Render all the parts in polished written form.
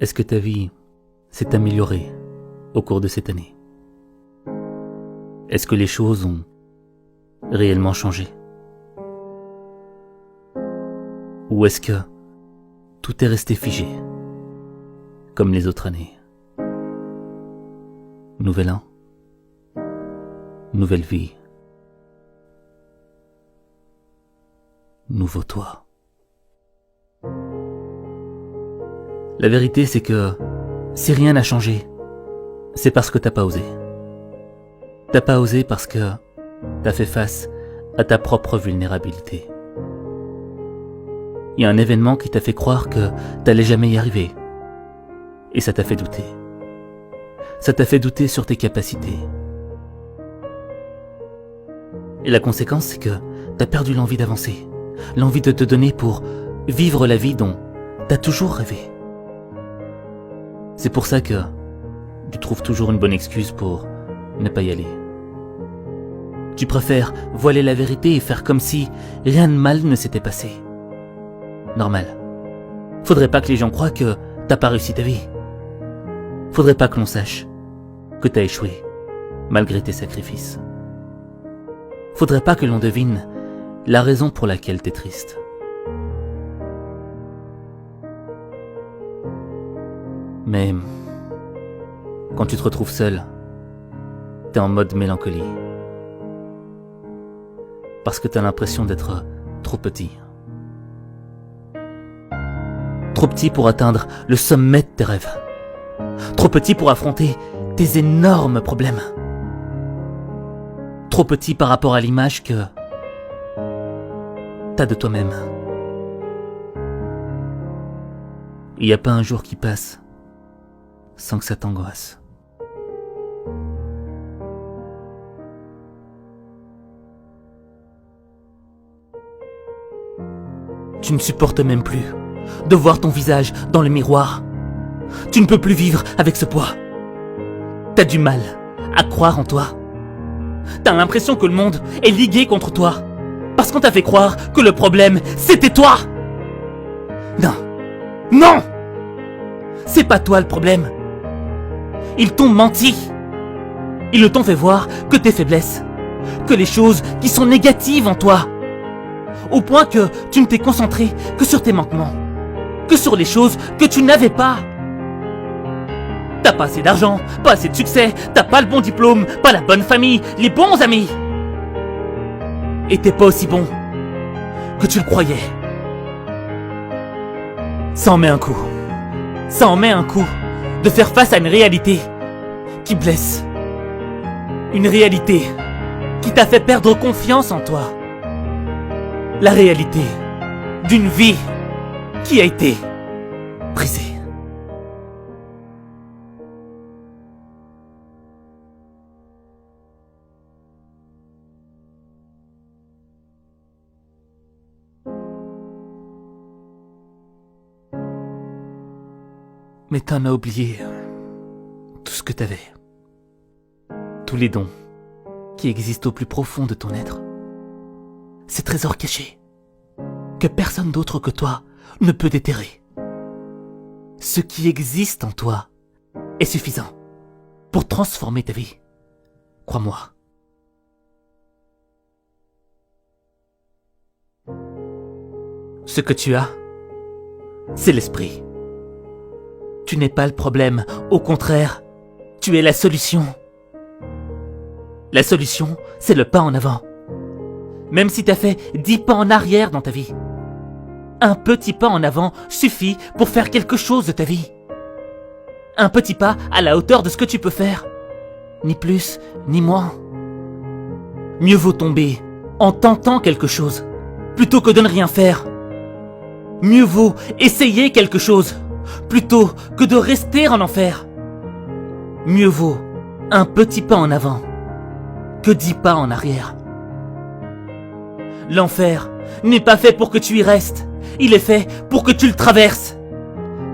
Est-ce que ta vie s'est améliorée au cours de cette année? Est-ce que les choses ont réellement changé? Ou est-ce que tout est resté figé, comme les autres années? Nouvel an, nouvelle vie, nouveau toi. La vérité, c'est que si rien n'a changé, c'est parce que t'as pas osé. T'as pas osé parce que t'as fait face à ta propre vulnérabilité. Il y a un événement qui t'a fait croire que t'allais jamais y arriver. Et ça t'a fait douter. Ça t'a fait douter sur tes capacités. Et la conséquence, c'est que t'as perdu l'envie d'avancer. L'envie de te donner pour vivre la vie dont t'as toujours rêvé. C'est pour ça que tu trouves toujours une bonne excuse pour ne pas y aller. Tu préfères voiler la vérité et faire comme si rien de mal ne s'était passé. Normal. Faudrait pas que les gens croient que t'as pas réussi ta vie. Faudrait pas que l'on sache que t'as échoué, malgré tes sacrifices. Faudrait pas que l'on devine la raison pour laquelle t'es triste. Mais quand tu te retrouves seul, t'es en mode mélancolie. Parce que t'as l'impression d'être trop petit. Trop petit pour atteindre le sommet de tes rêves. Trop petit pour affronter tes énormes problèmes. Trop petit par rapport à l'image que t'as de toi-même. Il n'y a pas un jour qui passe sans que ça t'angoisse. Tu ne supportes même plus de voir ton visage dans le miroir. Tu ne peux plus vivre avec ce poids. T'as du mal à croire en toi. T'as l'impression que le monde est ligué contre toi. Parce qu'on t'a fait croire que le problème, c'était toi. Non. Non! C'est pas toi le problème. Ils t'ont menti. Ils ne t'ont fait voir que tes faiblesses. Que les choses qui sont négatives en toi. Au point que tu ne t'es concentré que sur tes manquements. Que sur les choses que tu n'avais pas. T'as pas assez d'argent, pas assez de succès, t'as pas le bon diplôme, pas la bonne famille, les bons amis. Et t'es pas aussi bon que tu le croyais. Ça en met un coup. Ça en met un coup de faire face à une réalité qui blesse. Une réalité qui t'a fait perdre confiance en toi. La réalité d'une vie qui a été brisée. Mais t'en as oublié tout ce que t'avais. Tous les dons qui existent au plus profond de ton être. Ces trésors cachés que personne d'autre que toi ne peut déterrer. Ce qui existe en toi est suffisant pour transformer ta vie. Crois-moi. Ce que tu as, c'est l'esprit. Tu n'es pas le problème, au contraire, tu es la solution. La solution, c'est le pas en avant. Même si t'as fait 10 pas en arrière dans ta vie. Un petit pas en avant suffit pour faire quelque chose de ta vie. Un petit pas à la hauteur de ce que tu peux faire. Ni plus, ni moins. Mieux vaut tomber en tentant quelque chose, plutôt que de ne rien faire. Mieux vaut essayer quelque chose, plutôt que de rester en enfer. Mieux vaut un petit pas en avant que 10 pas en arrière. L'enfer n'est pas fait pour que tu y restes, il est fait pour que tu le traverses.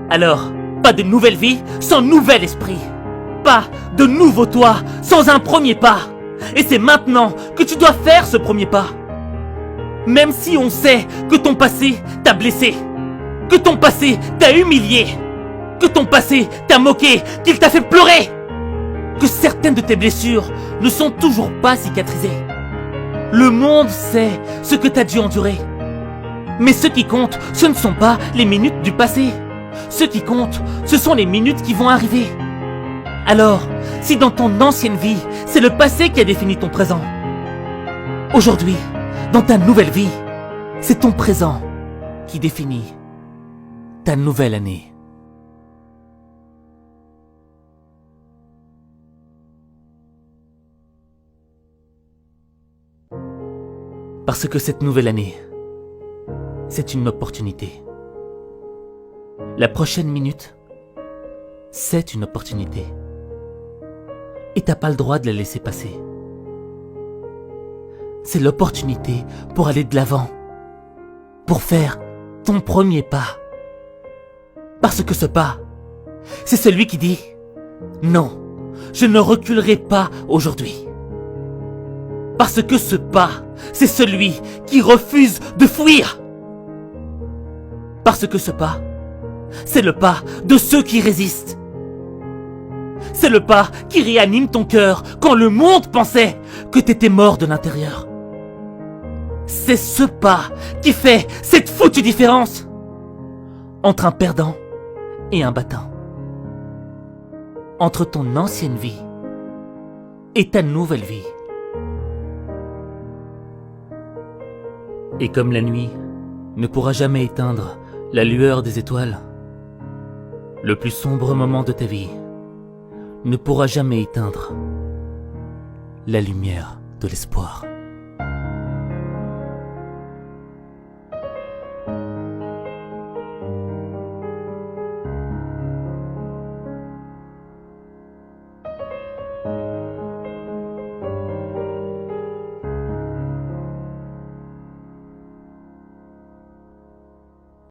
Alors, pas de nouvelle vie sans nouvel esprit. Pas de nouveau toi sans un premier pas. Et c'est maintenant que tu dois faire ce premier pas. Même si on sait que ton passé t'a blessé, que ton passé t'a humilié, que ton passé t'a moqué, qu'il t'a fait pleurer, que certaines de tes blessures ne sont toujours pas cicatrisées. Le monde sait ce que t'as dû endurer. Mais ce qui compte, ce ne sont pas les minutes du passé. Ce qui compte, ce sont les minutes qui vont arriver. Alors, si dans ton ancienne vie, c'est le passé qui a défini ton présent, aujourd'hui, dans ta nouvelle vie, c'est ton présent qui définit ta nouvelle année. Parce que cette nouvelle année, c'est une opportunité. La prochaine minute, c'est une opportunité. Et t'as pas le droit de la laisser passer. C'est l'opportunité pour aller de l'avant, pour faire ton premier pas. Parce que ce pas, c'est celui qui dit « Non, je ne reculerai pas aujourd'hui ». Parce que ce pas, c'est celui qui refuse de fuir. Parce que ce pas, c'est le pas de ceux qui résistent. C'est le pas qui réanime ton cœur quand le monde pensait que t'étais mort de l'intérieur. C'est ce pas qui fait cette foutue différence entre un perdant et un battant. Entre ton ancienne vie et ta nouvelle vie. Et comme la nuit ne pourra jamais éteindre la lueur des étoiles, le plus sombre moment de ta vie ne pourra jamais éteindre la lumière de l'espoir.